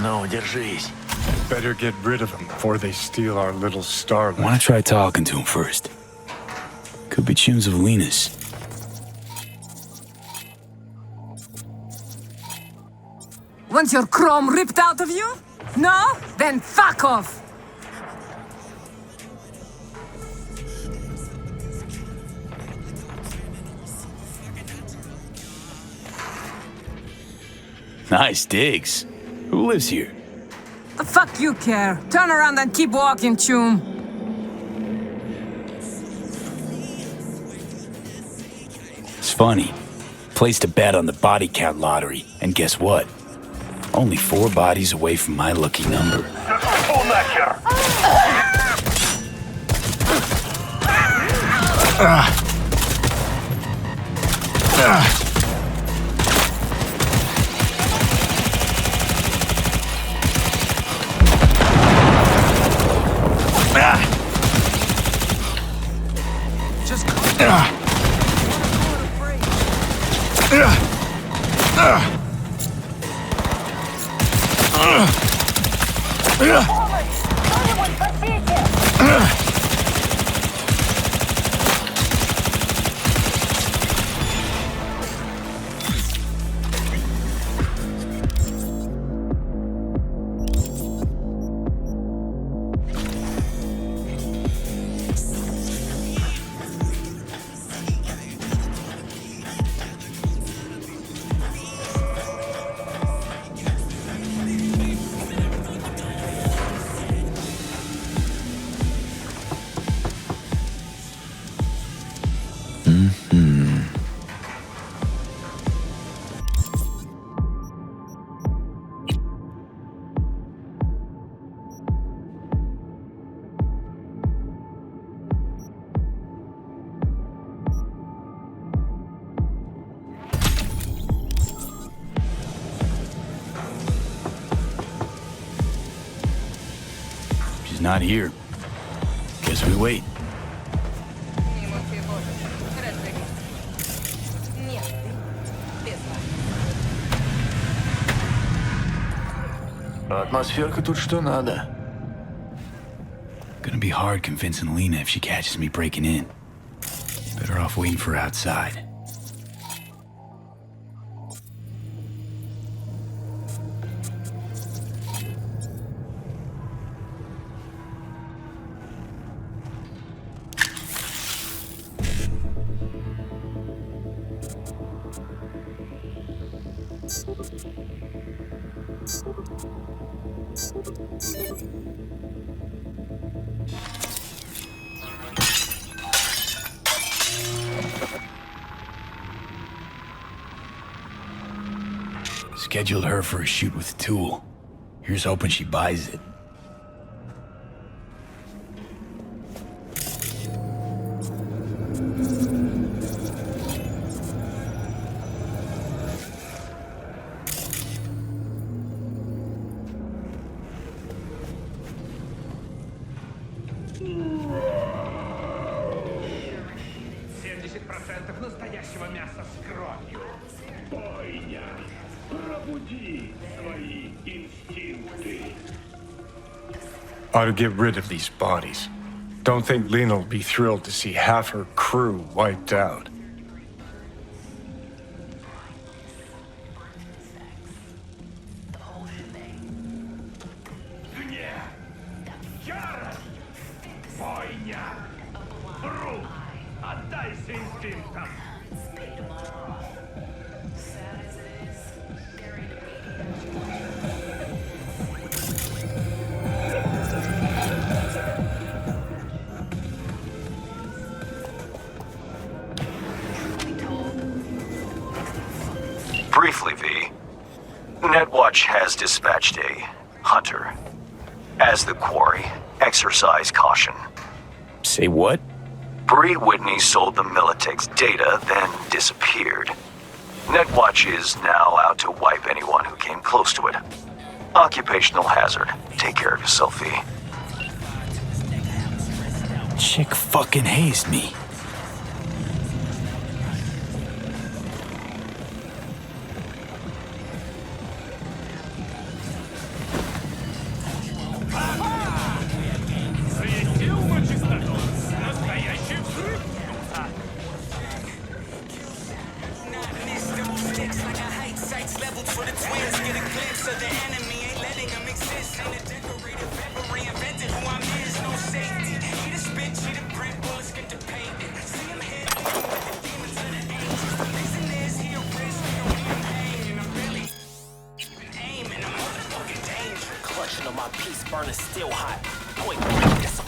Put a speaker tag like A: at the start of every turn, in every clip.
A: Ну, держись.
B: Better get rid of them before they steal our little starlet.
C: I want to try talking to him first. Could be tunes of Lena's.
D: Want your chrome ripped out of you? No? Then fuck off!
C: Nice digs. Who lives here?
D: The fuck you care? Turn around and keep walking, chum.
C: It's funny. Placed a bet on the body count lottery, and guess what? Only 4 bodies away from my lucky number.
D: Just
C: She's not here. Guess we wait.
A: Атмосферка тут что надо.
C: Gonna be hard convincing Lena if she catches me breaking in. Better off waiting for her outside. Scheduled her for a shoot with a tool. Here's hoping she buys it.
E: Настоящего мяса с кровью. Бойня. Пробуди свои инстинкты.
B: Ought to get rid of these bodies. Don't think Lena'll be thrilled to see half her crew wiped out.
E: Ярость! Бойня! Друг! Отдайся инстинктам!
F: Briefly, V. Netwatch has dispatched a hunter. As the quarry, exercise caution.
C: Say what?
F: Bree Whitney sold the Militech's data, then disappeared. Netwatch is now out to wipe anyone who came close to it. Occupational hazard. Take care of yourself, V.
C: Chick fucking hazed me.
E: Засветил на чистоту! Настоящий взрыв!
G: Clutching on my piece, burning still hot. Point that's a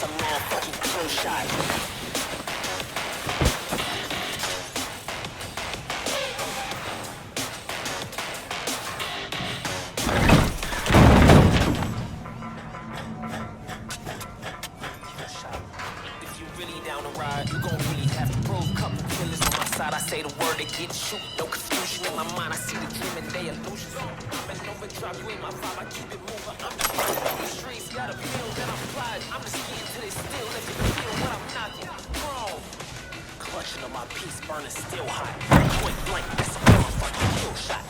G: motherfucking kill shot. If you really down to ride, you gon' really have to prove. Couple killers on my side, I say the word, they get shoot. No confusion in my mind, I see the dream and they illusions. I'm an overdrive with my vibe, I keep it moving. I'm the first on the streets, got a feel that I'm flying. I'm just getting till they still let me feel what I'm knocking. Bro, clutching on my piece, burning still hot. Point blank, that's a motherfucking kill shot.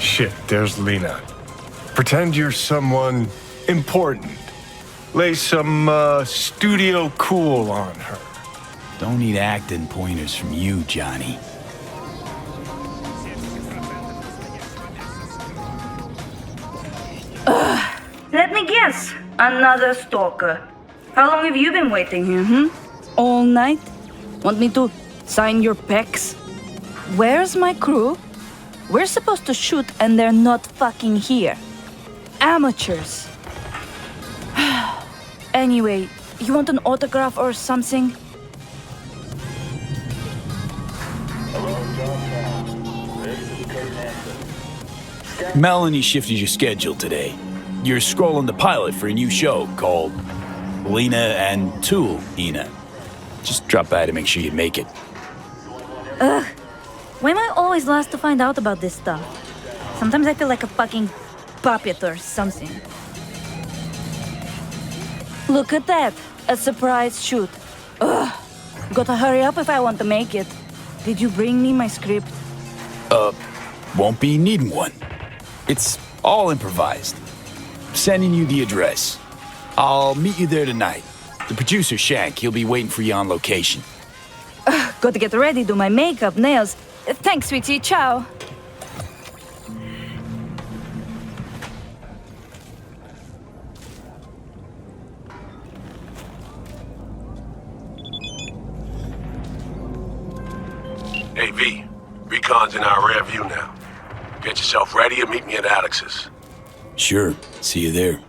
B: Shit, there's Lena. Pretend you're someone important. Lay some, studio cool on her.
C: Don't need acting pointers from you, Johnny.
H: Let me guess. Another stalker. How long have you been waiting here, All night? Want me to sign your pecs? Where's my crew? We're supposed to shoot and they're not fucking here. Amateurs. Anyway, you want an autograph or something?
C: Melanie shifted your schedule today. You're scrolling the pilot for a new show called Lena and Tool Ina. Just drop by to make sure you make it.
H: Why am I always last to find out about this stuff? Sometimes I feel like a fucking puppet or something. Look at that! A surprise shoot. Ugh! Gotta hurry up if I want to make it. Did you bring me my script?
C: Won't be needing one. It's all improvised. Sending you the address. I'll meet you there tonight. The producer, Shank, he'll be waiting for you on location.
H: Gotta get ready, do my makeup, nails. Thanks, sweetie. Ciao.
I: Hey, V. Recon's in our rear view now. Get yourself ready and meet me at Alex's.
C: Sure. See you there.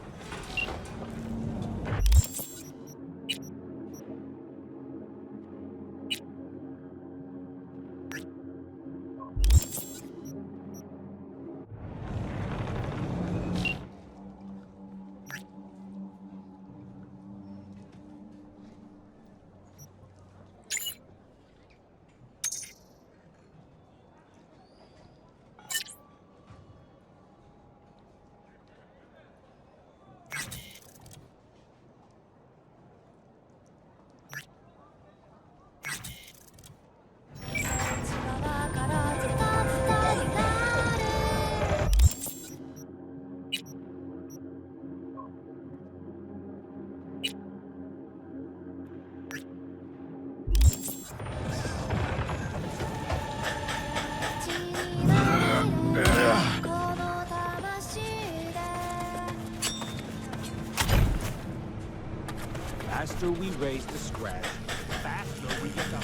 E: Faster we raise the scratch, the faster we get up.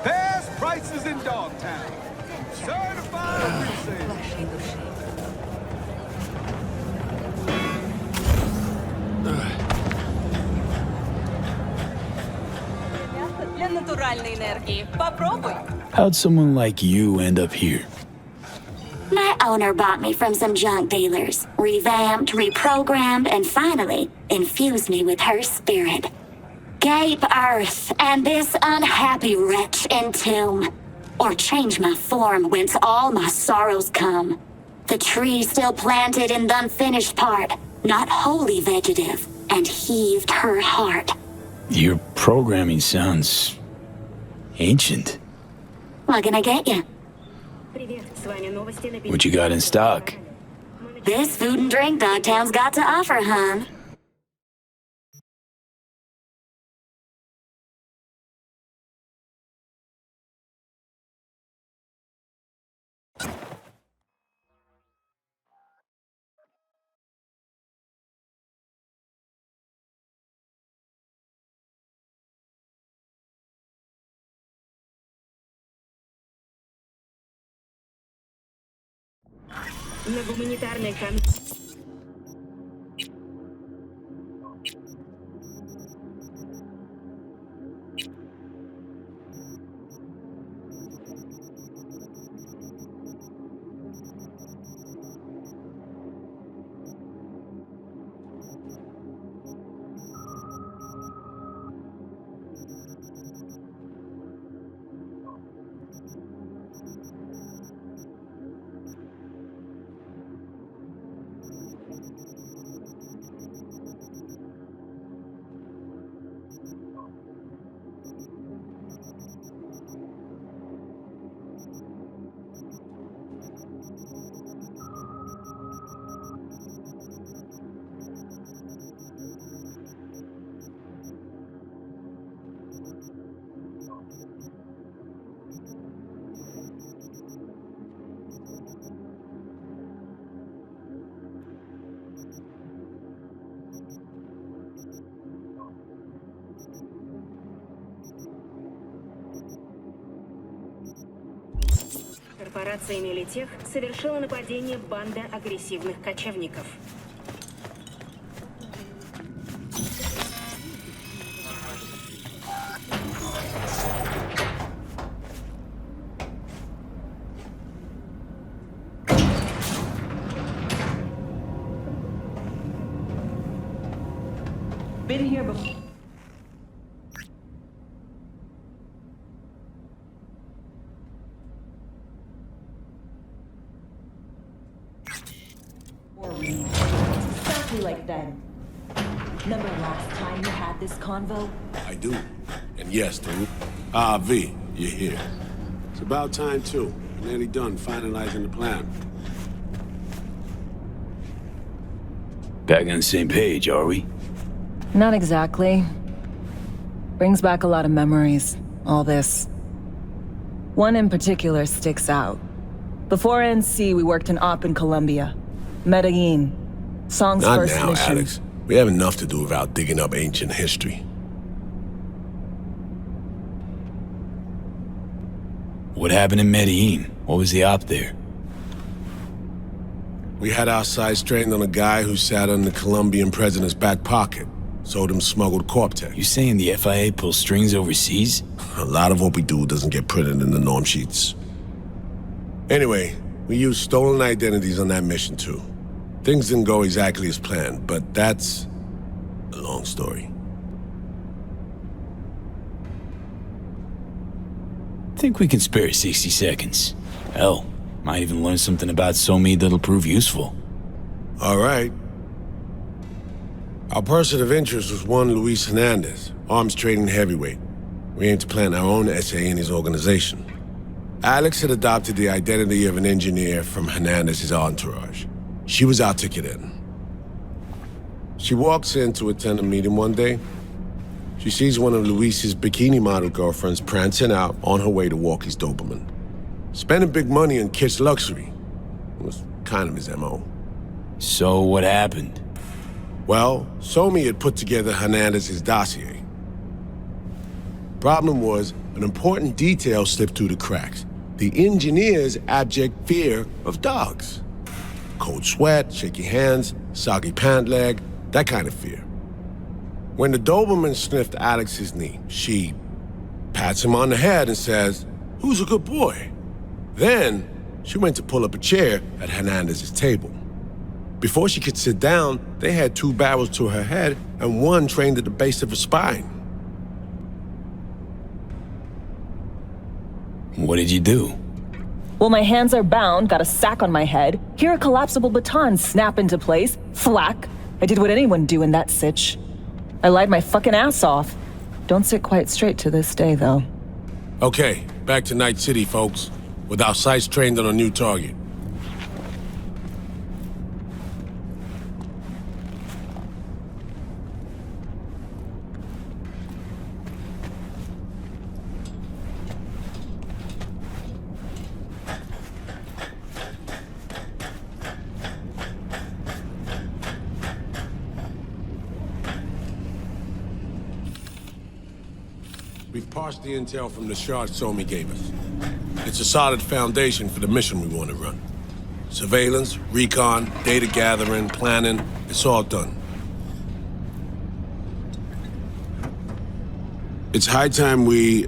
J: Best prices in Dogtown. Certified resale.
D: Для натуральной энергии. Попробуй.
C: How'd someone like you end up here?
K: My owner bought me from some junk dealers, revamped, reprogrammed, and finally infused me with her spirit. Gape earth and this unhappy wretch entomb, or change my form whence all my sorrows come. The tree still planted in the unfinished part, not wholly vegetative, and heaved her heart.
C: Your programming sounds ancient.
K: What can I get you?
C: What you got in stock?
K: This food and drink Dogtown's got to offer, hon.
H: На гуманитарной
L: Корпорация Мелитех совершила нападение банда агрессивных кочевников.
H: been here before.
L: Exactly like then. Remember last time you had this convo?
I: I do. And yes, dude. V, you're here. It's about time, too. We're nearly done finalizing the plan.
C: Back on the same page, are we?
D: Not exactly. Brings back a lot of memories, all this. One in particular sticks out. Before NC, we worked an op in Colombia. Medellin. Song's
I: Not
D: first
I: now,
D: mission.
I: Alex. We have enough to do without digging up ancient history.
C: What happened in Medellin? What was the op there?
I: We had our sights trained on a guy who sat in the Colombian president's back pocket. Sold him smuggled corp tech.
C: You saying the FIA pulls strings overseas?
I: A lot of what we do doesn't get printed in the norm sheets. Anyway, we used stolen identities on that mission too. Things didn't go exactly as planned, but that's a long story.
C: Think we can spare 60 seconds. Hell, might even learn something about Somi that'll prove useful.
I: All right. Our person of interest was one Luis Hernandez, arms trading heavyweight. We aim to plant our own SA in his organization. Alex had adopted the identity of an engineer from Hernandez's entourage. She was our ticket in. She walks in to attend a meeting one day. She sees one of Luis's bikini model girlfriends prancing out on her way to walk his Doberman. Spending big money on kitsch luxury. It was kind of his MO.
C: So what happened?
I: Well, Somi had put together Hernandez's dossier. Problem was, an important detail slipped through the cracks. The engineer's abject fear of dogs. Cold sweat, shaky hands, soggy pant leg, that kind of fear. When the Doberman sniffed Alex's knee, she pats him on the head and says, "Who's a good boy?" Then, she went to pull up a chair at Hernandez's table. Before she could sit down, they had 2 barrels to her head and one trained at the base of her spine.
C: What did you do?
D: Well, my hands are bound, got a sack on my head. Here a collapsible baton snap into place. Thwack. I did what anyone do in that sitch. I lied my fucking ass off. Don't sit quite straight to this day, though.
I: Okay, back to Night City, folks. With our sights trained on a new target. We've parsed the intel from the shard Somi gave us. It's a solid foundation for the mission we want to run. Surveillance, recon, data gathering, planning, it's all done. It's high time we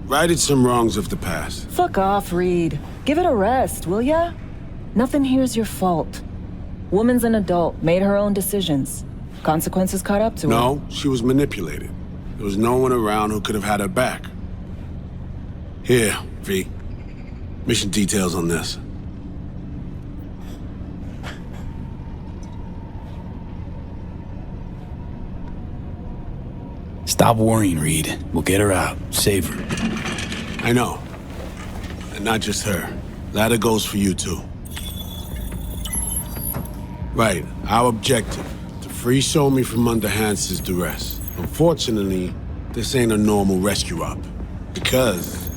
I: righted some wrongs of the past.
D: Fuck off, Reed. Give it a rest, will ya? Nothing here's your fault. Woman's an adult, made her own decisions. Consequences caught up to her.
I: No, she was manipulated. There was no one around who could have had her back. Here, V. Mission details on this.
C: Stop worrying, Reed. We'll get her out. Save her.
I: I know. And not just her. Ladder goes for you, too. Right. Our objective. To free Somi from under Hans's duress. Unfortunately, this ain't a normal rescue op. Because...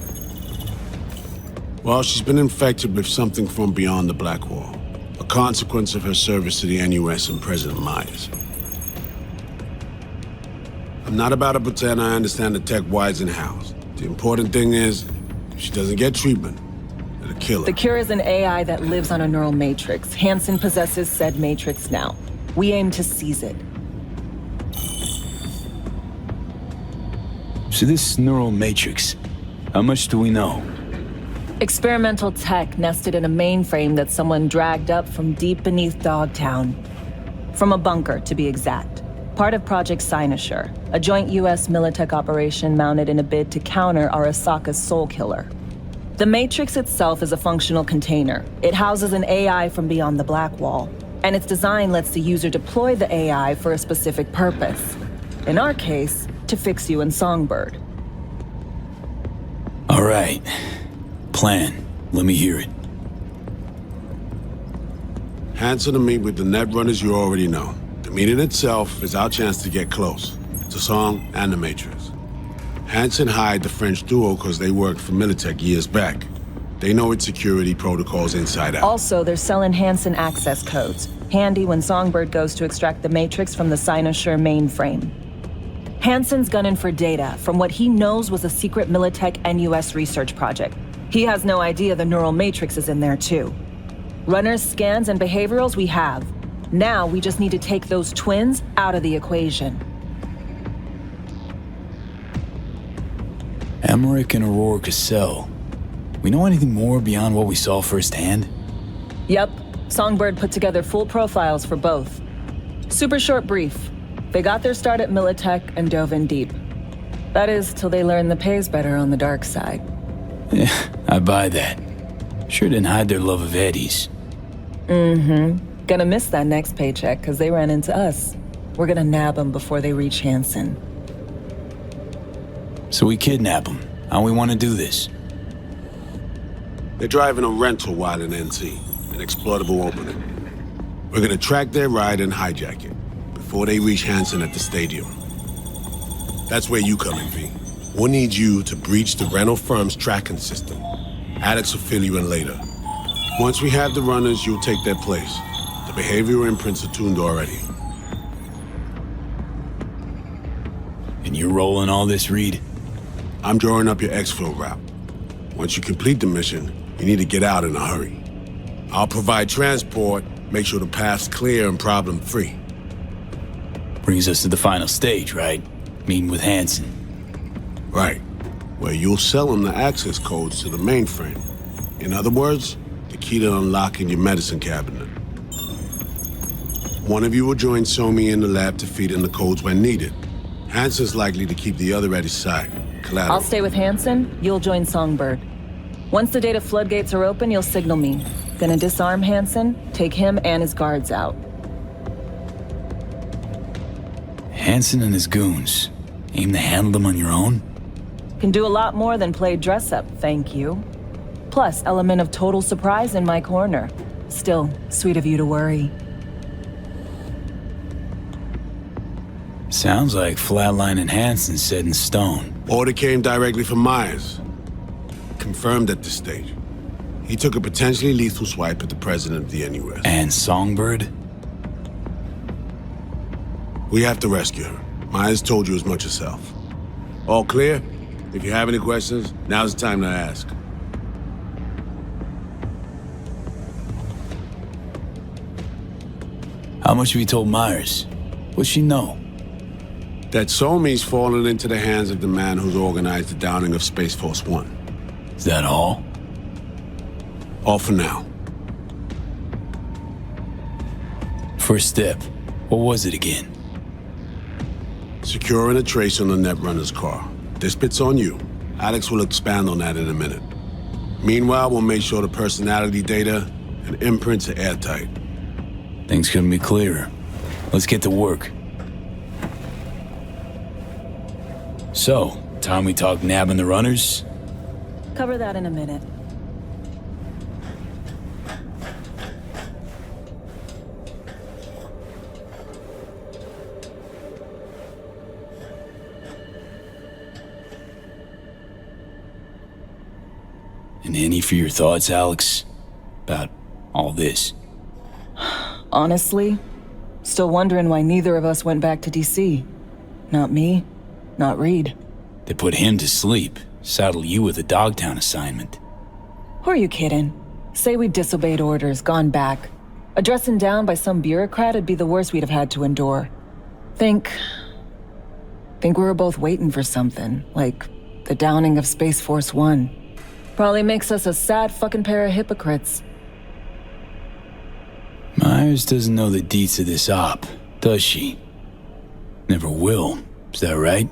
I: well, she's been infected with something from beyond the Black Wall. A consequence of her service to the NUS and President Myers. I'm not about to pretend I understand the tech whys and hows. The important thing is, if she doesn't get treatment, it'll kill her.
D: The cure is an AI that lives on a neural matrix. Hansen possesses said matrix now. We aim to seize it.
C: So this neural matrix, how much do we know?
D: Experimental tech nested in a mainframe that someone dragged up from deep beneath Dogtown. From a bunker, to be exact. Part of Project Cynosure, a joint US Militech operation mounted in a bid to counter Arasaka's soul killer. The Matrix itself is a functional container. It houses an AI from beyond the Black Wall, and its design lets the user deploy the AI for a specific purpose. In our case, to fix you and Songbird.
C: All right. Plan. Let me hear it.
I: Hanson to meet with the Netrunners you already know. The meeting itself is our chance to get close to Song and the Matrix. Hanson hired the French duo because they worked for Militech years back. They know its security protocols inside out.
D: Also, they're selling Hanson access codes, handy when Songbird goes to extract the Matrix from the Cynosure mainframe. Hanson's gunning for data from what he knows was a secret Militech and US research project. He has no idea the neural matrix is in there too. Runners, scans, and behaviorals we have. Now we just need to take those twins out of the equation.
C: Emmerich and Aurora Cassell. We know anything more beyond what we saw firsthand?
D: Yep. Songbird put together full profiles for both. Super short brief. They got their start at Militech and dove in deep. That is, till they learned the pay's better on the dark side.
C: Yeah, I buy that. Sure didn't hide their love of Eddie's.
D: Gonna miss that next paycheck, because they ran into us. We're gonna nab them before they reach Hanson.
C: So we kidnap them. How we want to do this?
I: They're driving a rental while in NC, an exploitable opening. We're gonna track their ride and hijack it before they reach Hanson at the stadium. That's where you come in, V. We'll need you to breach the rental firm's tracking system. Alex will fill you in later. Once we have the runners, you'll take their place. The behavioral imprints are tuned already.
C: And you're rolling all this, Reed?
I: I'm drawing up your exfil route. Once you complete the mission, you need to get out in a hurry. I'll provide transport, make sure the path's clear and problem-free.
C: Brings us to the final stage, right? Meeting with Hanson.
I: Right. Where you'll sell him the access codes to the mainframe. In other words, the key to unlocking your medicine cabinet. One of you will join Somi in the lab to feed in the codes when needed. Hanson's likely to keep the other at his side. Collateral.
D: I'll stay with Hanson, you'll join Songbird. Once the data floodgates are open, you'll signal me. Gonna disarm Hanson, take him and his guards out.
C: Hanson and his goons. Aim to handle them on your own?
D: Can do a lot more than play dress-up, thank you. Plus, element of total surprise in my corner. Still, sweet of you to worry.
C: Sounds like Flatline and Hanson set in stone.
I: Order came directly from Myers. Confirmed at this stage. He took a potentially lethal swipe at the president of the NUS.
C: And Songbird?
I: We have to rescue her. Myers told you as much herself. All clear? If you have any questions, now's the time to ask.
C: How much have you told Myers? What's she know?
I: That Somi's fallen into the hands of the man who's organized the downing of Space Force One.
C: Is that all?
I: All for now.
C: First step. What was it again?
I: Securing a trace on the Netrunner's car. This bit's on you. Alex will expand on that in a minute. Meanwhile, we'll make sure the personality data and imprints are airtight.
C: Things couldn't be clearer. Let's get to work. So, time we talk nabbing the runners?
D: Cover that in a minute.
C: And any for your thoughts, Alex? About all this?
D: Honestly, still wondering why neither of us went back to DC. Not me, not Reed.
C: They put him to sleep, saddle you with a Dogtown assignment.
D: Who are you kidding? Say we disobeyed orders, gone back. Addressing down by some bureaucrat would be the worst we'd have had to endure. Think we were both waiting for something, like the downing of Space Force One. Probably makes us a sad fucking pair of hypocrites.
C: Myers doesn't know the deets of this op, does she? Never will. Is that right?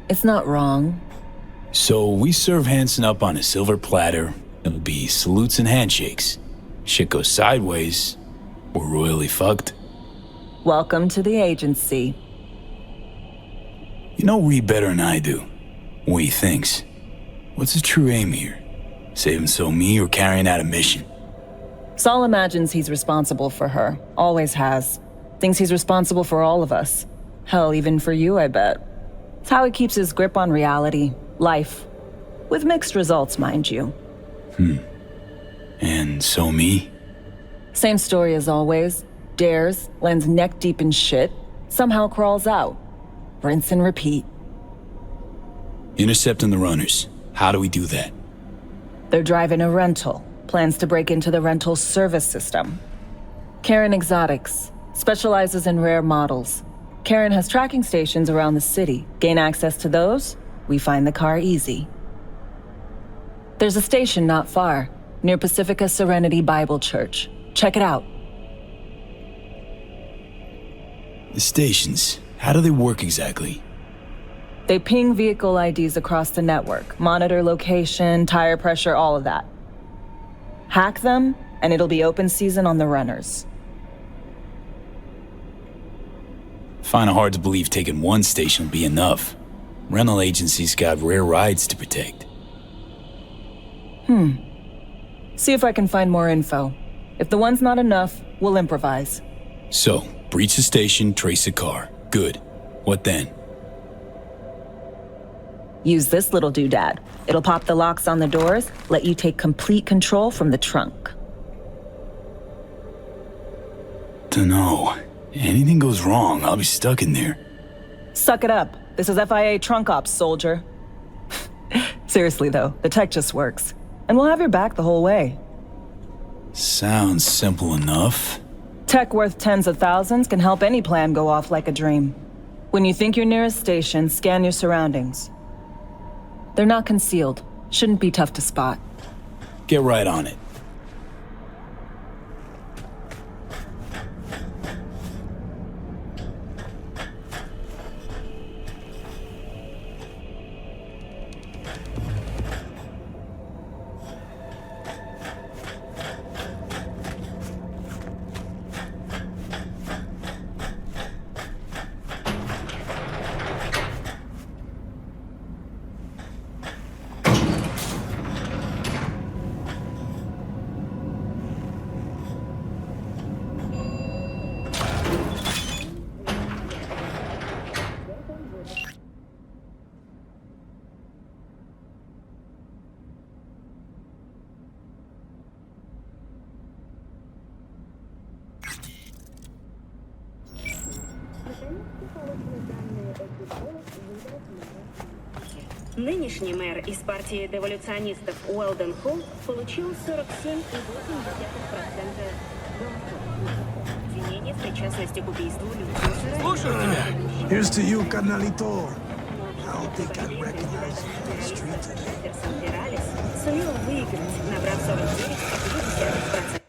D: It's not wrong.
C: So we serve Hanson up on a silver platter. It'll be salutes and handshakes. Shit goes sideways, we're royally fucked.
D: Welcome to the agency.
C: You know Reed better than I do. What he thinks. What's his true aim here? Saving so me or carrying out a mission?
D: Saul imagines he's responsible for her. Always has. Thinks he's responsible for all of us. Hell, even for you, I bet. It's how he keeps his grip on reality, life. With mixed results, mind you.
C: And so me?
D: Same story as always. Dares, lands neck deep in shit, somehow crawls out. Rinse and repeat.
C: Intercepting the runners. How do we do that?
D: They're driving a rental. Plans to break into the rental service system. Karen Exotics. Specializes in rare models. Karen has tracking stations around the city. Gain access to those, we find the car easy. There's a station not far, near Pacifica Serenity Bible Church. Check it out.
C: The stations, how do they work exactly?
D: They ping vehicle IDs across the network, monitor location, tire pressure, all of that. Hack them, and it'll be open season on the runners.
C: Find it hard to believe taking one station will be enough. Rental agencies got rare rides to protect.
D: See if I can find more info. If the one's not enough, we'll improvise.
C: So, breach the station, trace the car. Good. What then?
D: Use this little doodad. It'll pop the locks on the doors, let you take complete control from the trunk.
C: Dunno. Anything goes wrong, I'll be stuck in there.
D: Suck it up. This is FIA trunk ops, soldier. Seriously though, the tech just works. And we'll have your back the whole way.
C: Sounds simple enough.
D: Tech worth tens of thousands can help any plan go off like a dream. When you think you're near a station, scan your surroundings. They're not concealed. Shouldn't be tough to spot.
C: Get right on it.
M: Нынешний мэр из партии деволюционистов Уэлден Холл получил 47,8% обвинения в причастности к убийству людей.
J: Слушаю тебя. Here's to you, carnalito. I don't think I recognize you on the street today.
M: Сумел выиграть, набрав 49,2%.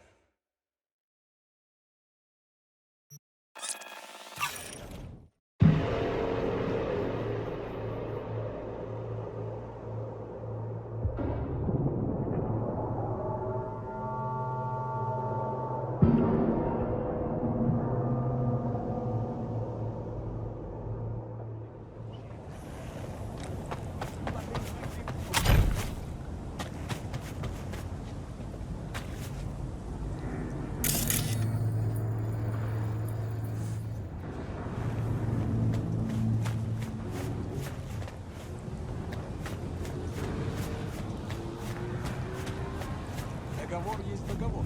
J: Договор есть договор.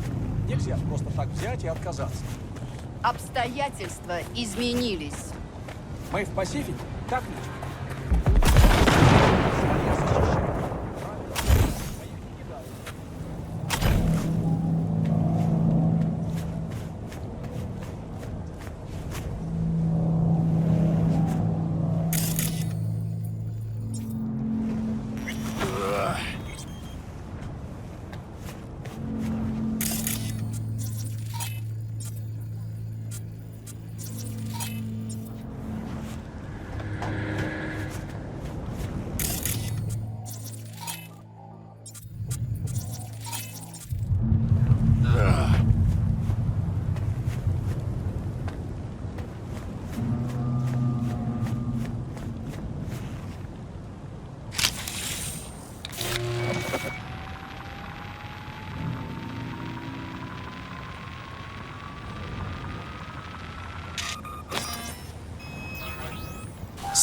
J: Нельзя просто так взять и отказаться.
N: Обстоятельства изменились.
J: Мы в Пасифике, так ли?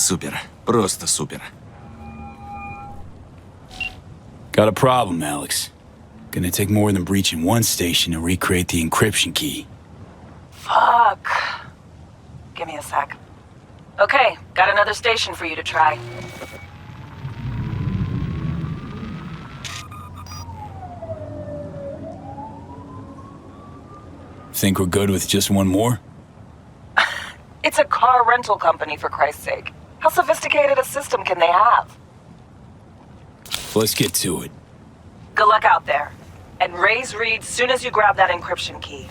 O: Супер. Просто супер.
C: Got a problem, Alex. Gonna take more than breaching one station to recreate the encryption key.
D: Fuck. Give me a sec. Okay, got another station for you to try.
C: Think we're good with just one more?
D: It's a car rental company, for Christ's sake. How sophisticated a system can they have?
C: Let's get to it.
D: Good luck out there. And raise Reed soon as you grab that encryption key.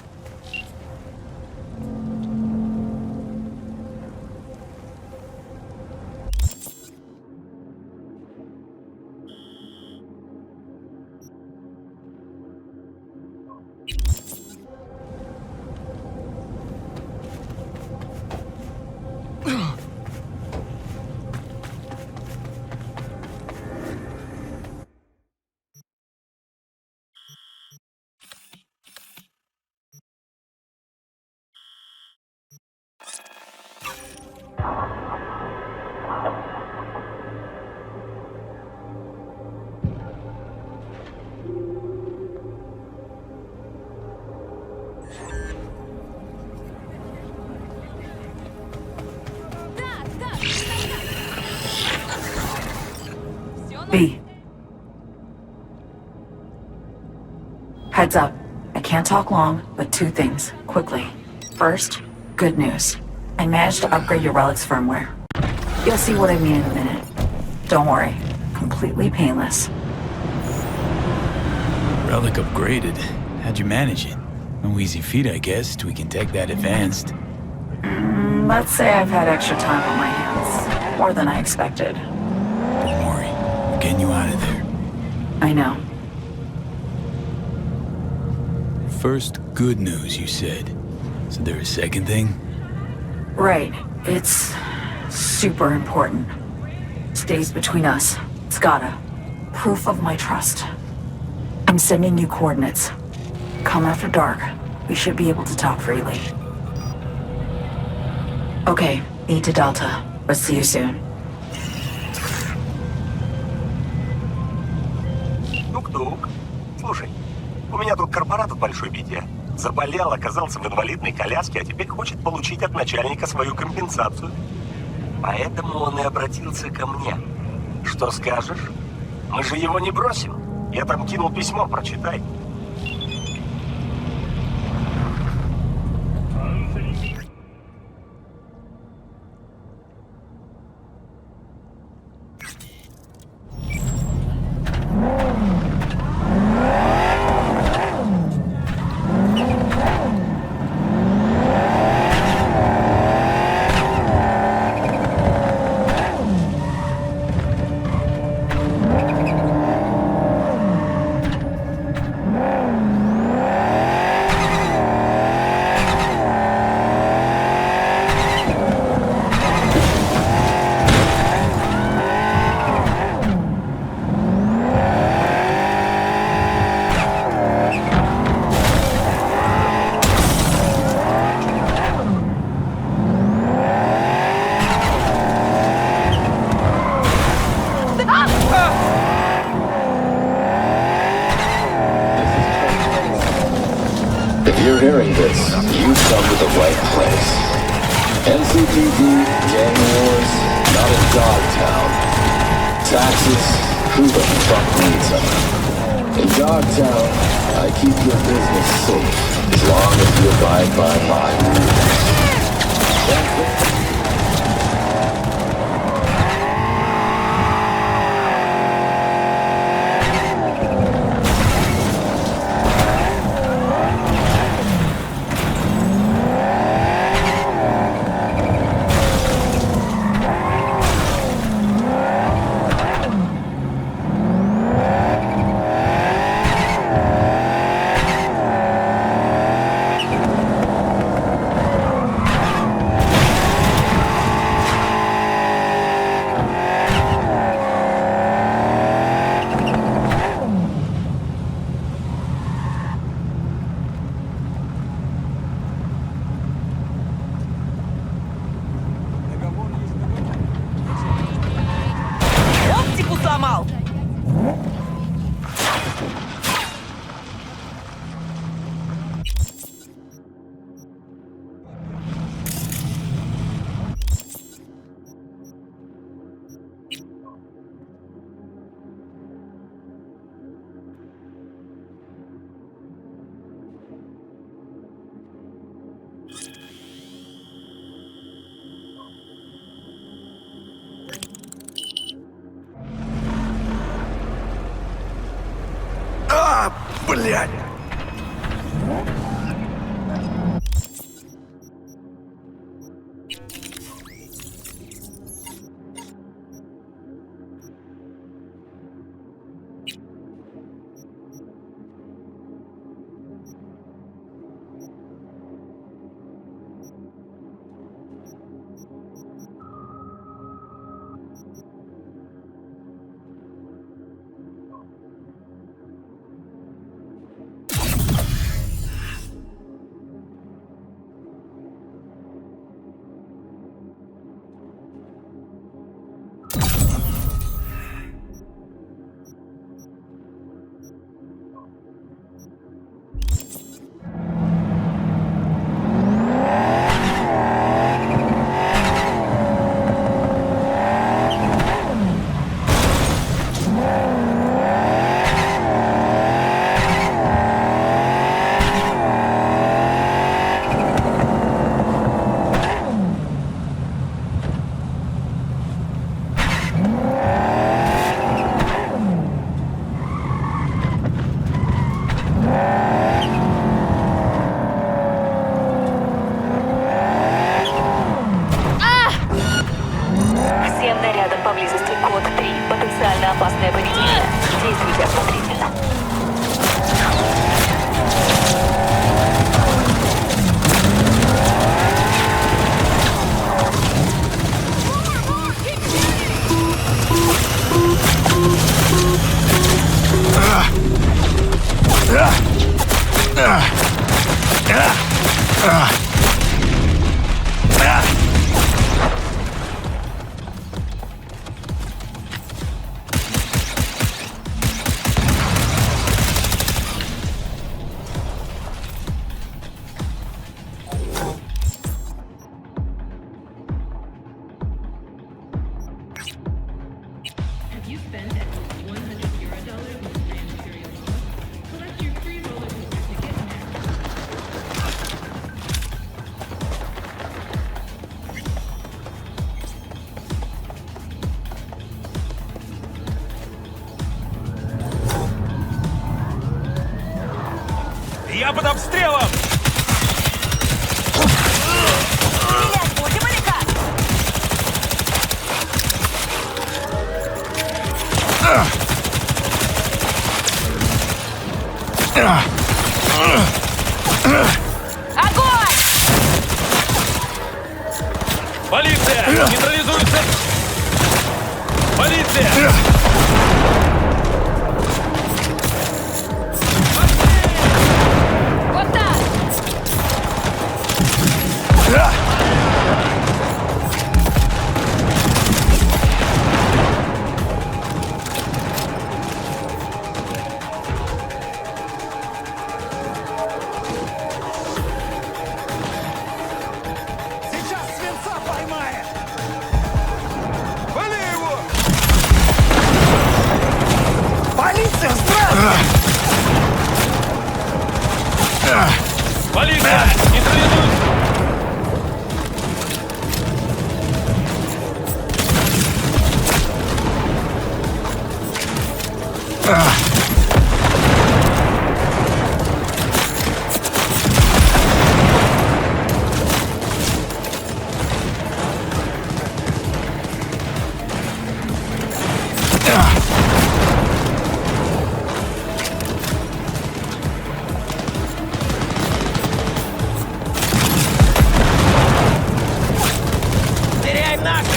P: B. Heads up. I can't talk long, but two things, quickly. First, good news. I managed to upgrade your Relic's firmware. You'll see what I mean in a minute. Don't worry. Completely painless.
C: Relic upgraded. How'd you manage it? No easy feat, I guess, tweaking tech that advanced.
P: Let's say I've had extra time on my hands. More than I expected.
C: Don't worry. I'm getting you out of there.
P: I know.
C: First, good news, you said. So there a second thing?
P: Right. It's super important. Stays between us. It's gotta. Proof of my trust. I'm sending you coordinates. Come after dark. We should be able to talk freely. Okay, E to Delta. Let's see you soon.
Q: Тук-тук. Слушай, у меня тут корпорат в большой беде. Заболел, оказался в инвалидной коляске, а теперь хочет получить от начальника свою компенсацию. Поэтому он и обратился ко мне. Что скажешь? Мы же его не бросим. Я там кинул письмо, прочитай.
R: If you're hearing this, you've come to the right place. NCPD, gang wars, not a Dogtown. Taxes, who the fuck needs them? In Dogtown, I keep your business safe, as long as you abide by my rules.
B: Блядь!
L: Всем нарядам поблизости код 3. Потенциально опасное поведение. Действуйте осмотрительно.
E: Я под обстрелом!
L: Стрелять будем или как? Огонь!
E: Полиция! Нейтрализуется! Полиция!
L: Вот так!
E: Сейчас свинца поймает! Вали его! Полиция, здравствуй! Полиция! Нейтрализуется! Теряем наших!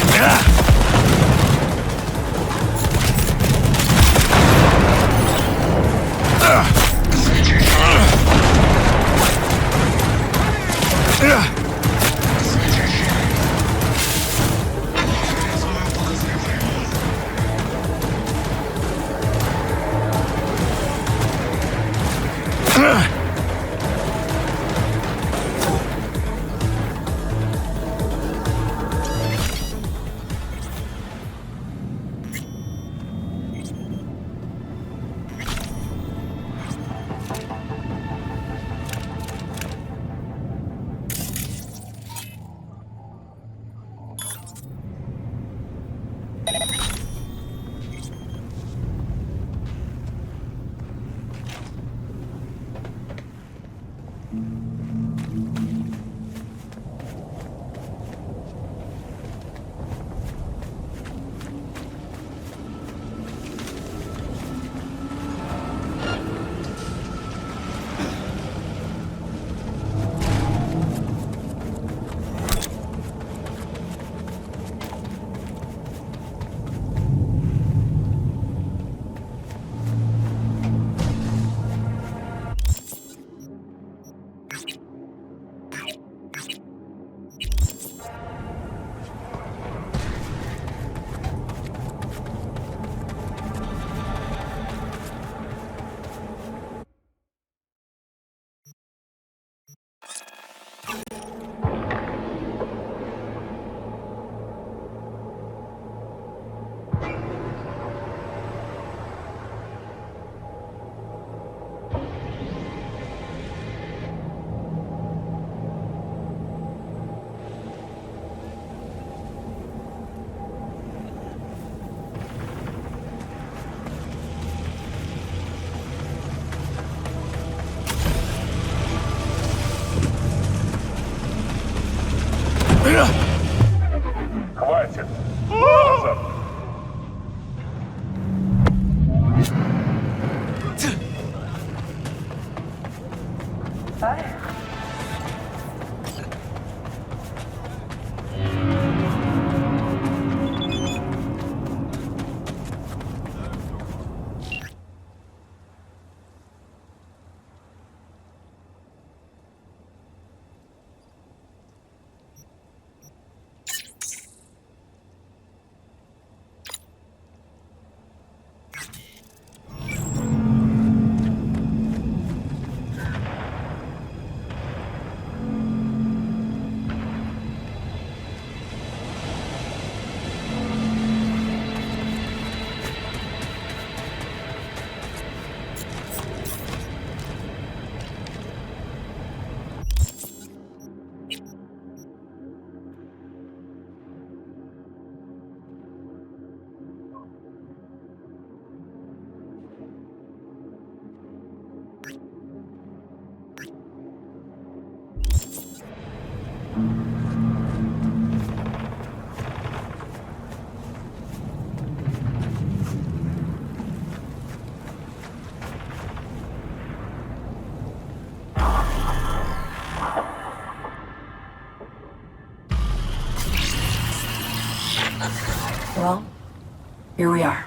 P: Here we are.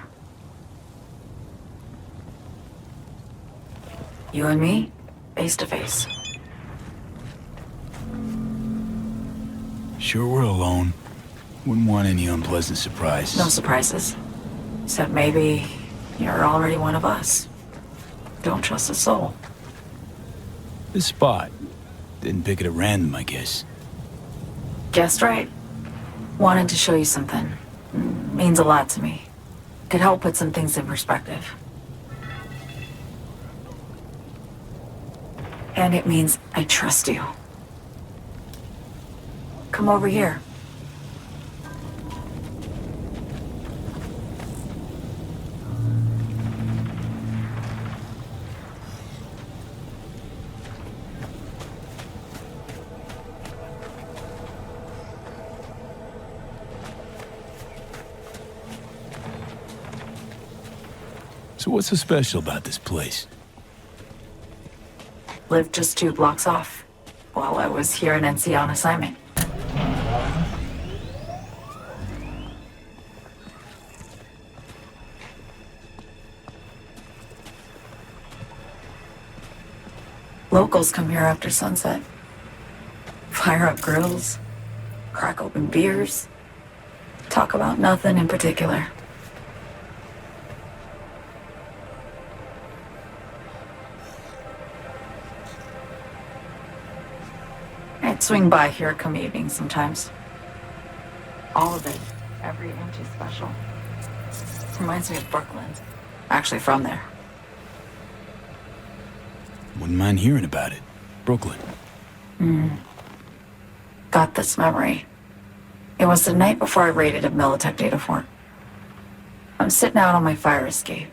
P: You and me, face to face.
C: Sure we're alone. Wouldn't want any unpleasant surprises.
P: No surprises. Except maybe you're already one of us. Don't trust a soul.
C: This spot. Didn't pick it at random, I guess.
P: Guessed right. Wanted to show you something. Means a lot to me. Could help put some things in perspective. And it means I trust you. Come over here.
C: So what's so special about this place?
P: Lived just 2 blocks off while I was here in NC on assignment. Locals come here after sunset. Fire up grills, crack open beers, talk about nothing in particular. I'd swing by here come evening sometimes. All of it, every inch is special. Reminds me of Brooklyn. Actually from there.
C: Wouldn't mind hearing about it. Brooklyn.
P: Got this memory. It was the night before I raided a Militech data fort. I'm sitting out on my fire escape.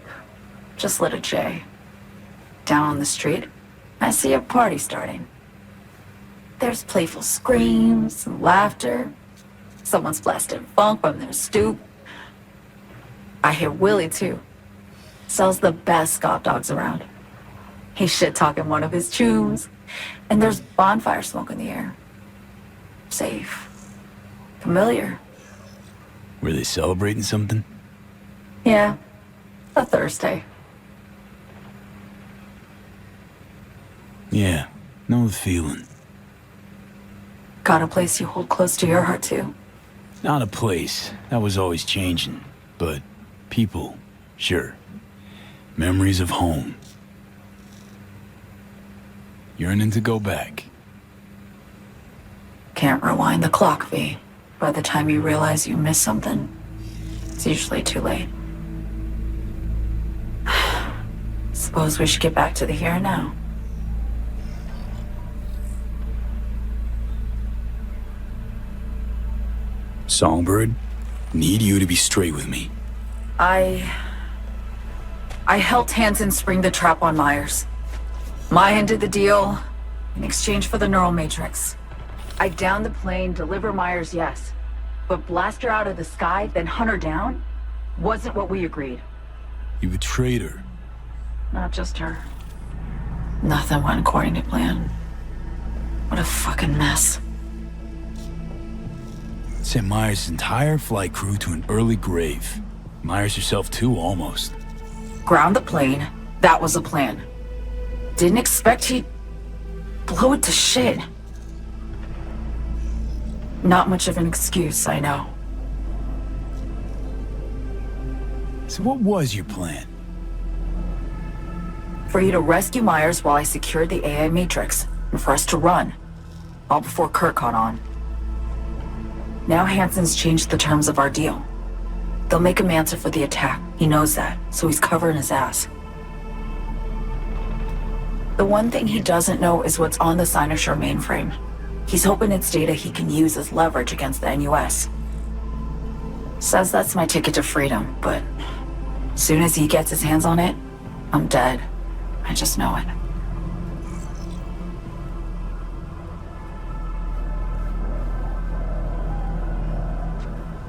P: Just lit a J. Down on the street, I see a party starting. There's playful screams and laughter. Someone's blasting funk from their stoop. I hear Willie, too. Sells the best Scott dogs around. He's shit-talking one of his tunes, and there's bonfire smoke in the air. Safe. Familiar.
C: Were they celebrating something?
P: Yeah. A Thursday.
C: Yeah, know the feeling.
P: Got a place you hold close to your heart, too?
C: Not a place. That was always changing. But people, sure. Memories of home. Yearning to go back.
P: Can't rewind the clock, V. By the time you realize you missed something, it's usually too late. Suppose we should get back to the here and now.
C: Songbird, need you to be straight with me.
P: I helped Hansen spring the trap on Myers. Maya did the deal in exchange for the neural matrix. I downed the plane, deliver Myers, yes. But blast her out of the sky, then hunt her down, wasn't what we agreed.
C: You betrayed her.
P: Not just her. Nothing went according to plan. What a fucking mess.
C: Sent Myers' entire flight crew to an early grave. Myers herself too, almost.
P: Ground the plane, that was the plan. Didn't expect he'd blow it to shit. Not much of an excuse, I know.
C: So what was your plan?
P: For you to rescue Myers while I secured the AI Matrix, and for us to run. All before Kurt caught on. Now Hansen's changed the terms of our deal. They'll make him answer for the attack. He knows that, so he's covering his ass. The one thing he doesn't know is what's on the Cynosure mainframe. He's hoping it's data he can use as leverage against the NUS. Says that's my ticket to freedom, but as soon as he gets his hands on it, I'm dead. I just know it.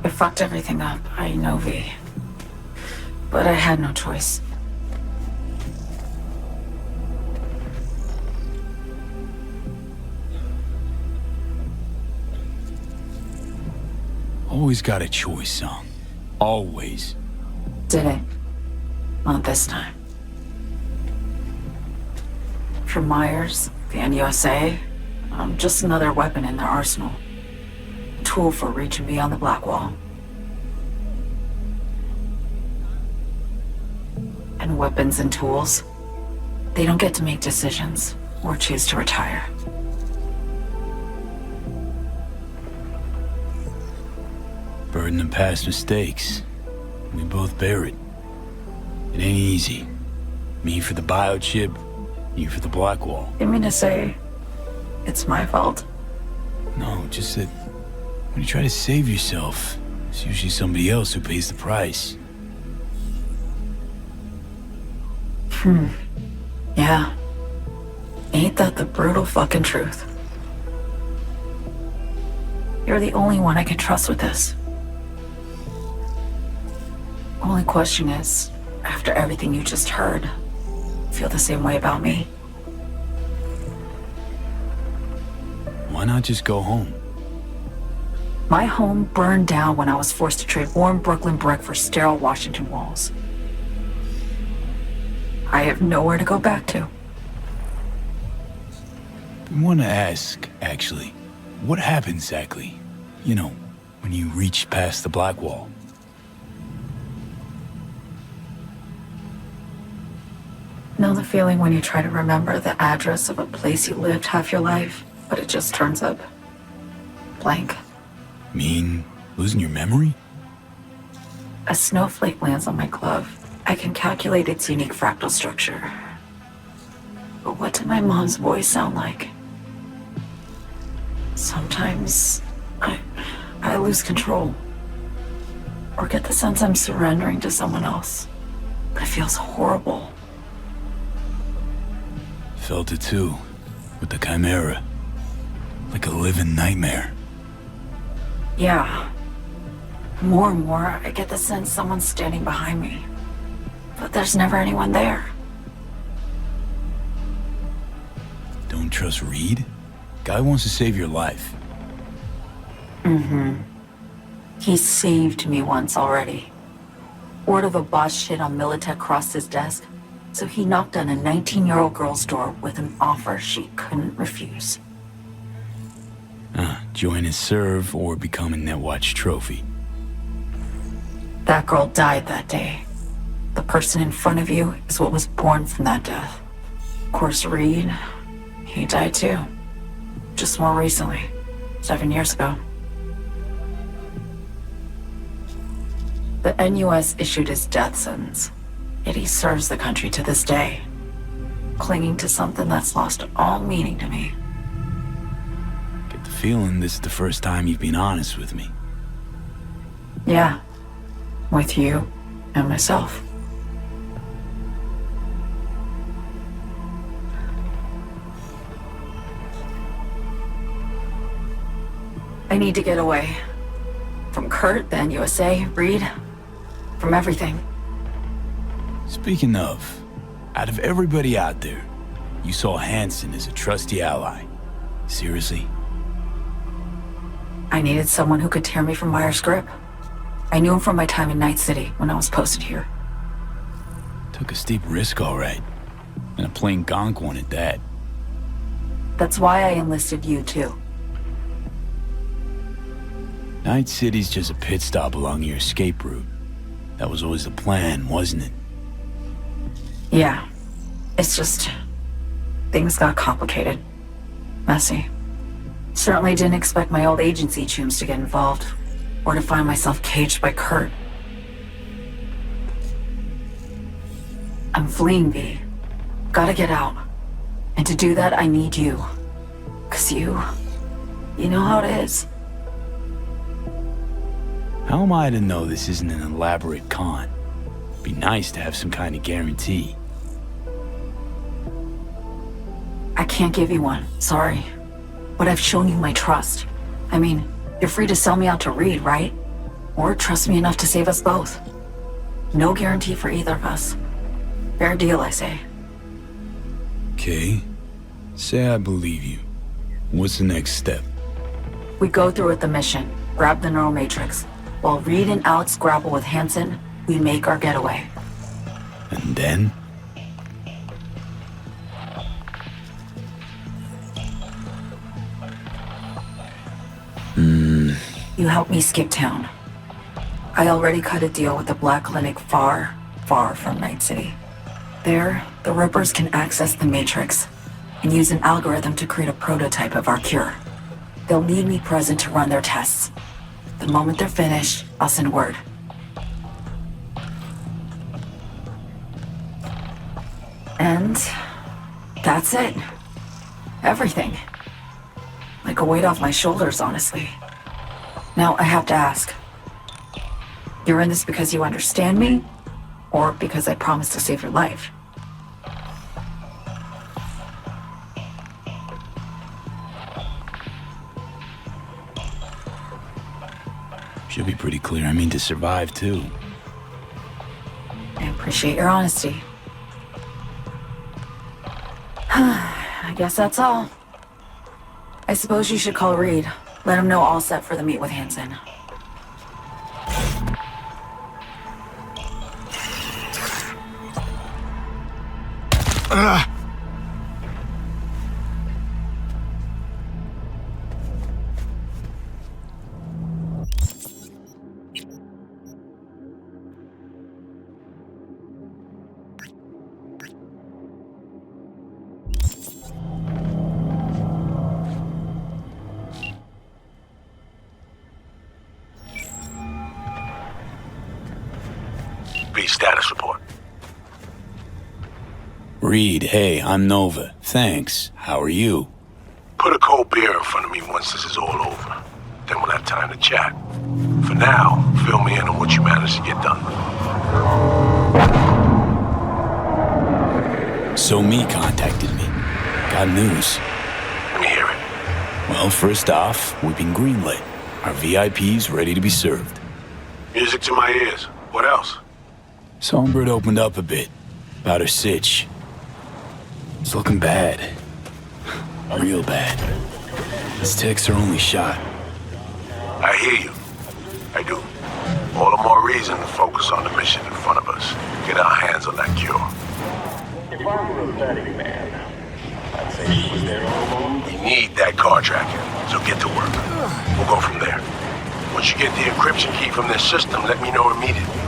P: I fucked everything up, I know, V. But I had no choice.
C: Always got a choice, son. Always.
P: Didn't. Not this time. For Myers, the NUSA, I'm just another weapon in their arsenal. A tool for reaching beyond the Black Wall. And weapons and tools, they don't get to make decisions or choose to retire.
C: Burden of past mistakes. We both bear it. It ain't easy. Me for the biochip, you for the Black Wall.
P: You mean to say it's my fault?
C: No, just that when you try to save yourself, it's usually somebody else who pays the price.
P: Yeah. Ain't that the brutal fucking truth? You're the only one I can trust with this. Only question is, after everything you just heard, feel the same way about me?
C: Why not just go home?
P: My home burned down when I was forced to trade warm Brooklyn brick for sterile Washington walls. I have nowhere to go back to.
C: I want to ask, actually, what happened exactly? You know, when you reached past the Black Wall.
P: Know the feeling when you try to remember the address of a place you lived half your life, but it just turns up blank?
C: Mean losing your memory?
P: A snowflake lands on my glove. I can calculate its unique fractal structure. But what did my mom's voice sound like? Sometimes I lose control. Or get the sense I'm surrendering to someone else. But it feels horrible.
C: Felt it too, with the Chimera. Like a living nightmare.
P: Yeah. More and more, I get the sense someone's standing behind me. But there's never anyone there.
C: Don't trust Reed? Guy wants to save your life.
P: He saved me once already. Word of a boss shit on Militech crossed his desk, so he knocked on a 19-year-old girl's door with an offer she couldn't refuse.
C: Join his serve or become a Netwatch trophy.
P: That girl died that day. The person in front of you is what was born from that death. Of course, Reed, he died too. Just more recently, 7 years ago. The NUS issued his death sentence, yet he serves the country to this day, clinging to something that's lost all meaning to me.
C: Get the feeling this is the first time you've been honest with me.
P: Yeah, with you and myself. I need to get away. From Kurt, the NUSA, Reed, from everything.
C: Speaking of, out of everybody out there, you saw Hansen as a trusty ally. Seriously?
P: I needed someone who could tear me from Myers' grip. I knew him from my time in Night City when I was posted here.
C: Took a steep risk, all right. And a plain gonk one at that.
P: That's why I enlisted you, too.
C: Night City's just a pit stop along your escape route. That was always the plan, wasn't it?
P: Yeah. It's just... things got complicated. Messy. Certainly didn't expect my old agency chooms to get involved. Or to find myself caged by Kurt. I'm fleeing, V. Gotta get out. And to do that, I need you. 'Cause you know how it is.
C: How am I to know this isn't an elaborate con? Be nice to have some kind of guarantee.
P: I can't give you one, sorry. But I've shown you my trust. I mean, you're free to sell me out to Reed, right? Or trust me enough to save us both. No guarantee for either of us. Fair deal, I say.
C: Okay. Say I believe you. What's the next step?
P: We go through with the mission, grab the neural matrix, while Reed and Alex grapple with Hansen we make our getaway.
C: And then?
P: You help me skip town. I already cut a deal with the Black Clinic far, far from Night City. There, the Rippers can access the Matrix and use an algorithm to create a prototype of our cure. They'll need me present to run their tests. The moment they're finished, I'll send word. And that's it. Everything. Like a weight off my shoulders, honestly. Now, I have to ask. You're in this because you understand me? Or because I promised to save your life?
C: Should be pretty clear. I mean to survive, too.
P: I appreciate your honesty. I guess that's all. I suppose you should call Reed. Let him know all set for the meet with Hansen.
I: Status report.
C: Reed, hey, I'm Nova. Thanks. How are you?
I: Put a cold beer in front of me once this is all over. Then we'll have time to chat. For now, fill me in on what you managed to get done.
C: So Me contacted me. Got news.
I: Let me hear it.
C: Well, first off, we've been greenlit. Our VIP's ready to be served.
I: Music to my ears. What else?
C: Songbird opened up a bit about her sitch. It's looking bad. Real bad. This tech's her only shot.
I: I hear you. I do. All the more reason to focus on the mission in front of us. Get our hands on that cure.
R: If I were a betting man, I'd say she was there all along.
I: We need that car tracking, so get to work. We'll go from there. Once you get the encryption key from this system, let me know immediately.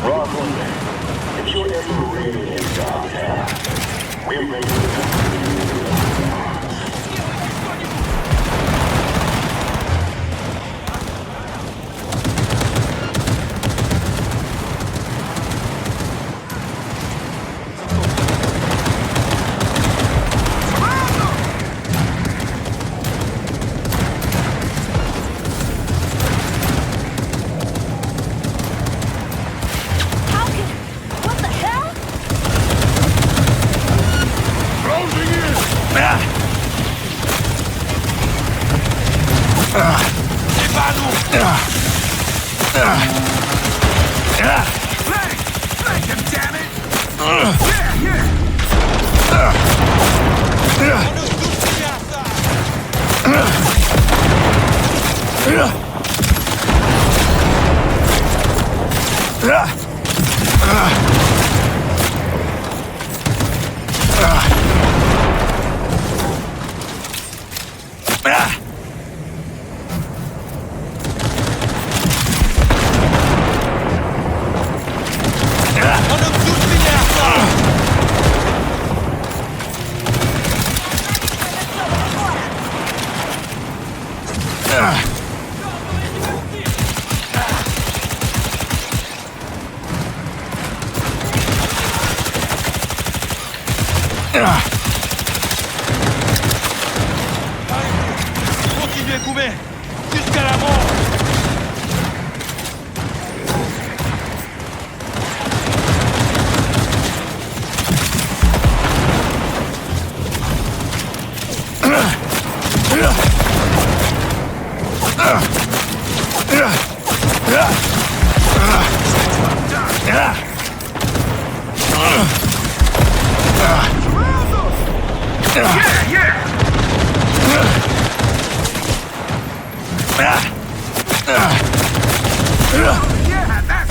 R: Rockland, if you're ever really in Dogtown, we're ready to
E: Continuez à couvert jusqu'à la mort.
J: Yeah, that's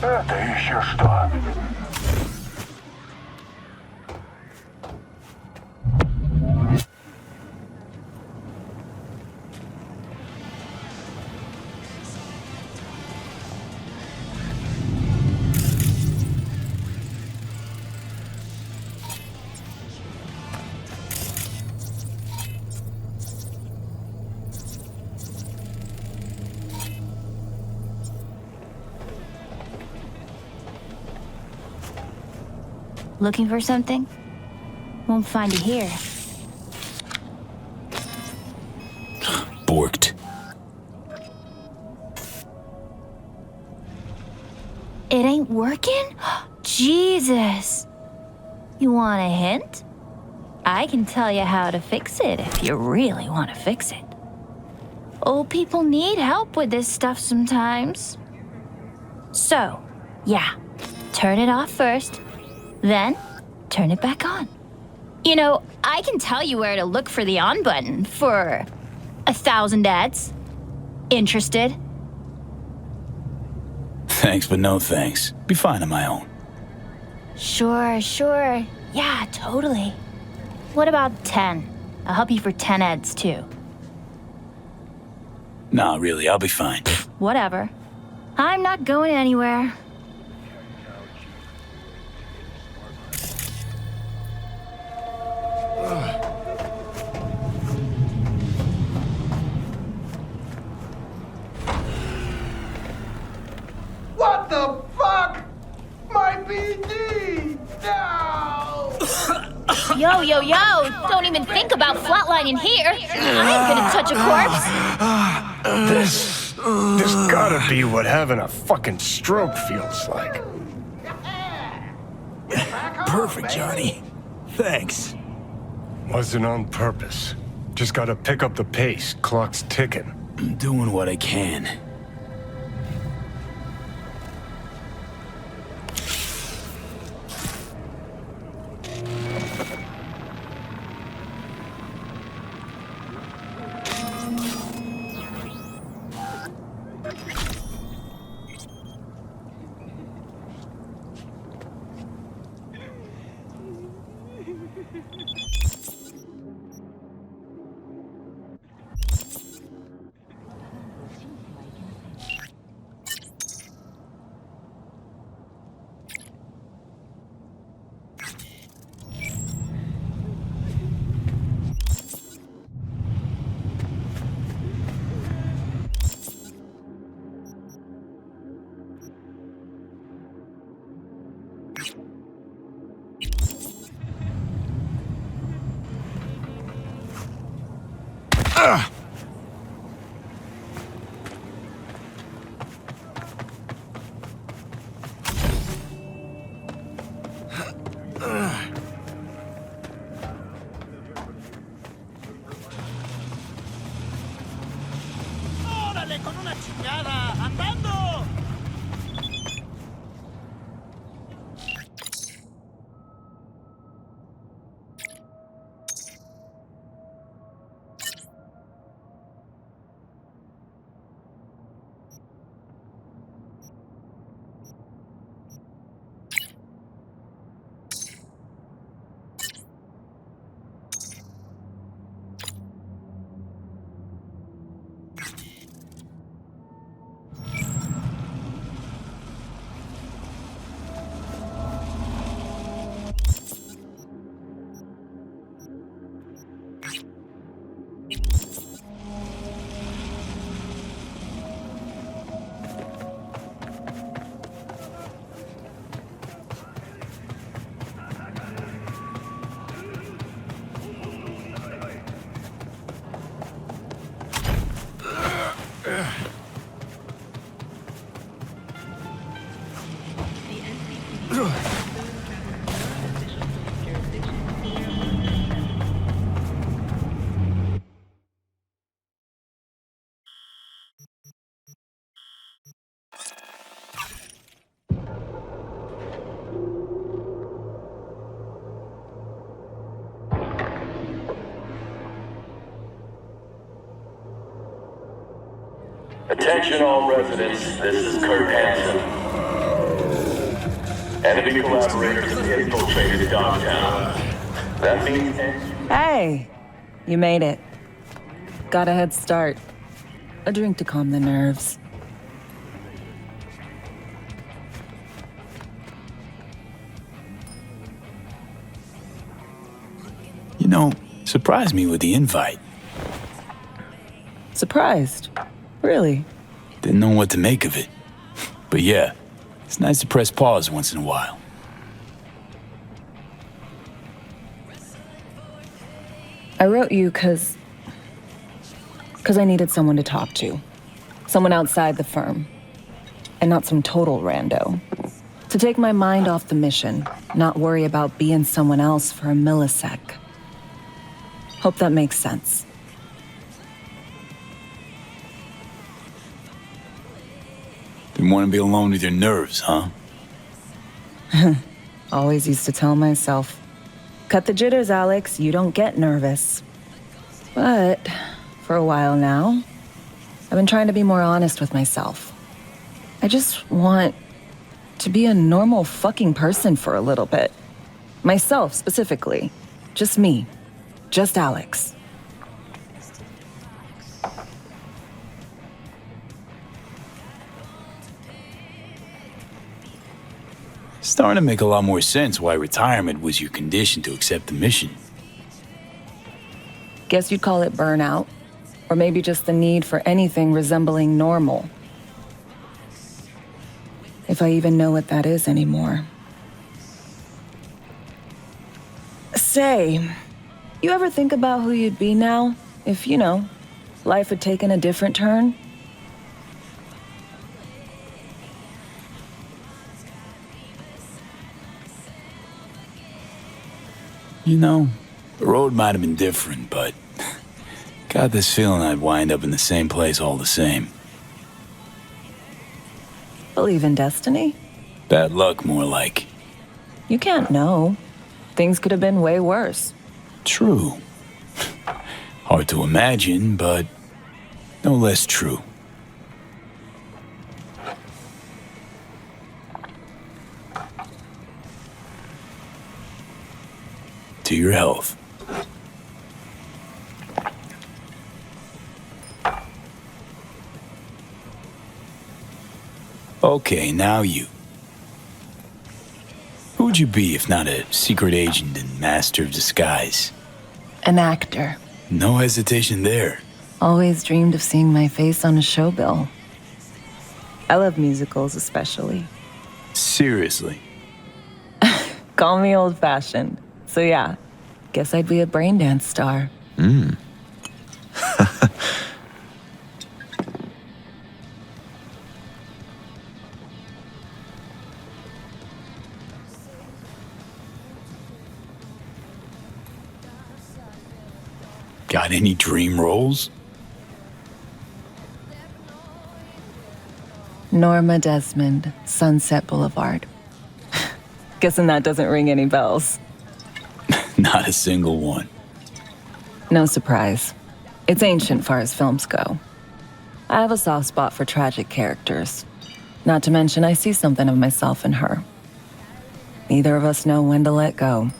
O: Это еще что?
S: Looking for something? Won't find it here.
C: Borked.
S: It ain't working? Jesus! You want a hint? I can tell you how to fix it if you really want to fix it. Old people need help with this stuff sometimes. So, yeah, turn it off first, then turn it back on. You know, I can tell you where to look for the on button for 1,000 ads. Interested?
C: Thanks, but no thanks. Be fine on my own.
S: Sure. Yeah, totally. What about 10? I'll help you for 10 ads too.
C: Nah, really, I'll be fine.
S: Whatever. I'm not going anywhere.
J: What the fuck? My BD! No!
S: Yo! Don't even think about flatlining here. I ain't gonna touch a corpse.
B: This gotta be what having a fucking stroke feels like.
C: Perfect, Johnny. Thanks.
B: Wasn't on purpose. Just gotta pick up the pace. Clock's ticking.
C: I'm doing what I can.
E: ¡Órale, con una chingada! ¡Andando!
R: Attention all residents, this is Kurt Hansen. Enemy collaborators have infiltrated Dogtown. That means...
D: Hey, you made it. Got a head start. A drink to calm the nerves.
C: You know, surprised me with the invite.
D: Surprised? Really?
C: Didn't know what to make of it. But yeah, it's nice to press pause once in a while.
D: I wrote you because I needed someone to talk to. Someone outside the firm. And not some total rando. To take my mind off the mission, not worry about being someone else for a millisec. Hope that makes sense.
C: Didn't want to be alone with your nerves, huh?
D: Always used to tell myself, cut the jitters, Alex, you don't get nervous. But for a while now, I've been trying to be more honest with myself. I just want to be a normal fucking person for a little bit. Myself, specifically. Just me. Just Alex.
C: Starting to make a lot more sense why retirement was your condition to accept the mission.
D: Guess you'd call it burnout. Or maybe just the need for anything resembling normal. If I even know what that is anymore. Say, you ever think about who you'd be now if, you know, life had taken a different turn?
C: You know, the road might have been different, but got this feeling I'd wind up in the same place all the same.
D: Believe in destiny?
C: Bad luck, more like.
D: You can't know. Things could have been way worse.
C: True. Hard to imagine, but no less true. To your health. Okay, now you. Who would you be if not a secret agent and master of disguise?
D: An actor.
C: No hesitation there.
D: Always dreamed of seeing my face on a show bill. I love musicals especially.
C: Seriously.
D: Call me old-fashioned. So yeah, guess I'd be a braindance star.
C: Got any dream roles?
D: Norma Desmond, Sunset Boulevard. Guessing that doesn't ring any bells.
C: Not a single one.
D: No surprise. It's ancient far as films go. I have a soft spot for tragic characters. Not to mention I see something of myself in her. Neither of us know when to let go.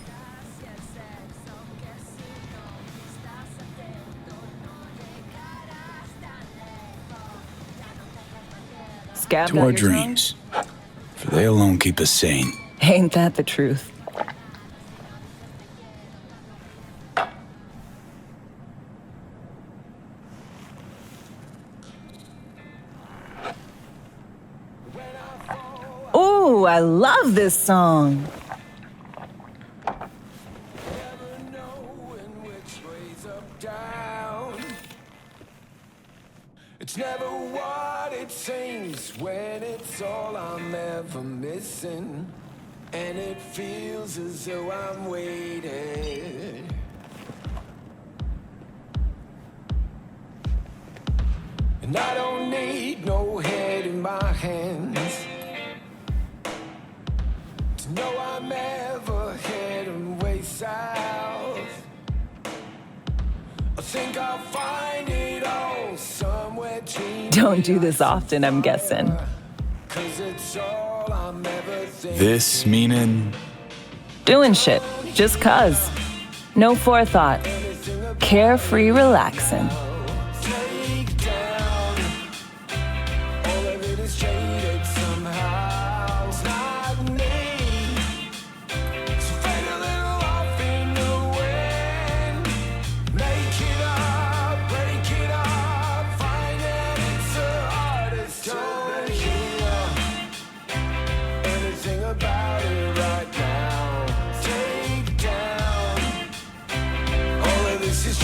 D: Scabbed
C: To
D: out
C: our
D: your
C: dreams. For they alone keep us sane.
D: tongue? Ain't that the truth? Ooh, I love this song.
T: It's never what it seems when it's all I'm ever missing. And it feels as though I'm waiting. And I don't need no head in my hands to know I'm ever heading way south. I think I'll find it all somewhere.
D: Don't do this often, I'm guessing.
C: This meaning?
D: Doing shit, just cuz. No forethought. Carefree relaxing.
T: This is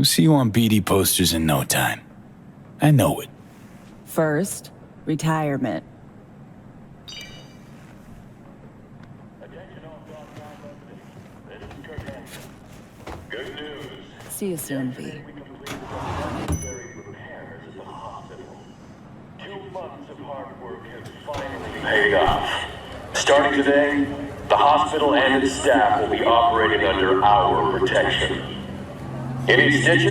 C: We'll see you on BD posters in no time. I know it.
D: First, retirement. See you soon, V.
O: 2 months of hard work has finally paid off. Starting today, the hospital and its staff will be operating under our protection. Any stitches?